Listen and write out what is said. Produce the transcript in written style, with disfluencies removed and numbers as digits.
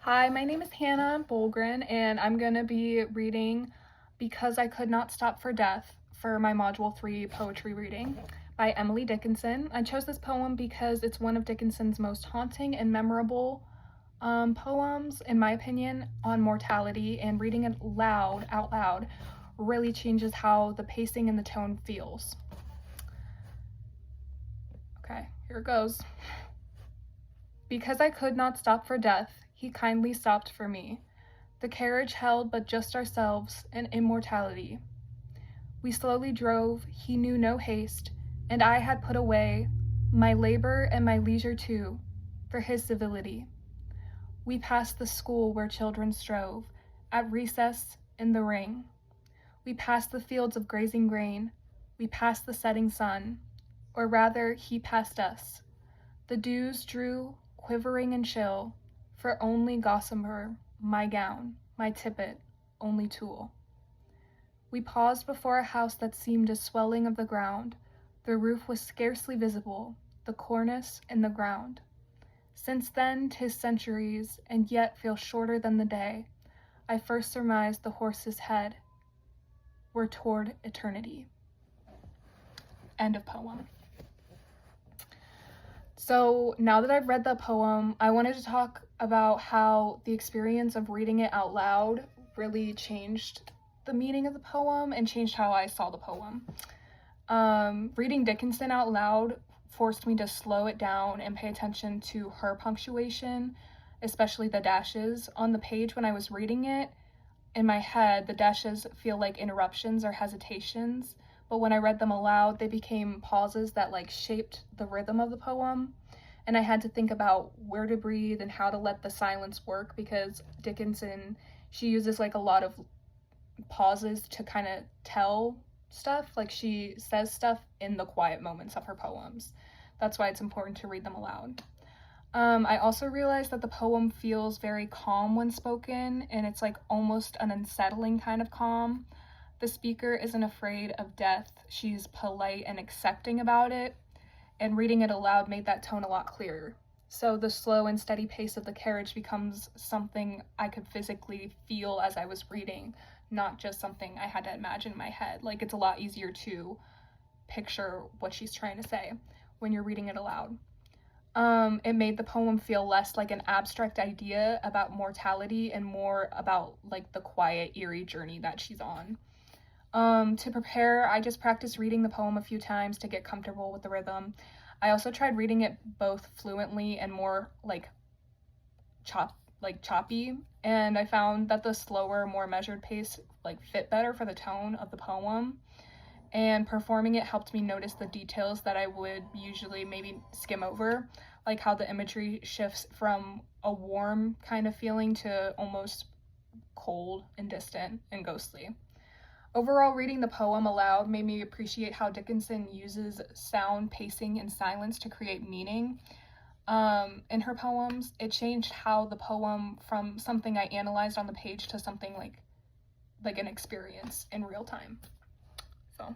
Hi, my name is Hannah Bolgren, and I'm going to be reading Because I Could Not Stop for Death for my Module 3 poetry reading by Emily Dickinson. I chose this poem because it's one of Dickinson's most haunting and memorable poems, in my opinion, on mortality, and reading it out loud, really changes how the pacing and the tone feels. Okay, here it goes. Because I could not stop for death, he kindly stopped for me. The carriage held but just ourselves and immortality. We slowly drove, he knew no haste, and I had put away my labor and my leisure too, for his civility. We passed the school where children strove, at recess in the ring. We passed the fields of grazing grain, we passed the setting sun, or rather he passed us. The dews drew, quivering and chill, for only gossamer, my gown, my tippet, only tulle. We paused before a house that seemed a swelling of the ground. The roof was scarcely visible, the cornice in the ground. Since then 'tis centuries, and yet feel shorter than the day I first surmised the horse's head were toward eternity. End of poem. So now that I've read the poem, I wanted to talk about how the experience of reading it out loud really changed the meaning of the poem and changed how I saw the poem. Reading Dickinson out loud forced me to slow it down and pay attention to her punctuation, especially the dashes. On the page when I was reading it, in my head, the dashes feel like interruptions or hesitations, but when I read them aloud, they became pauses that shaped the rhythm of the poem. And I had to think about where to breathe and how to let the silence work, because Dickinson, she uses a lot of pauses to kind of tell stuff. She says stuff in the quiet moments of her poems. That's why it's important to read them aloud. I also realized that the poem feels very calm when spoken, and it's almost an unsettling kind of calm. The speaker isn't afraid of death. She's polite and accepting about it, and reading it aloud made that tone a lot clearer. So the slow and steady pace of the carriage becomes something I could physically feel as I was reading, not just something I had to imagine in my head. It's a lot easier to picture what she's trying to say when you're reading it aloud. It made the poem feel less like an abstract idea about mortality and more about the quiet, eerie journey that she's on. To prepare, I just practiced reading the poem a few times to get comfortable with the rhythm. I also tried reading it both fluently and more choppy, and I found that the slower, more measured pace fit better for the tone of the poem. And performing it helped me notice the details that I would usually maybe skim over, like how the imagery shifts from a warm kind of feeling to almost cold and distant and ghostly. Overall, reading the poem aloud made me appreciate how Dickinson uses sound, pacing, and silence to create meaning. In her poems, it changed how the poem from something I analyzed on the page to something like an experience in real time. So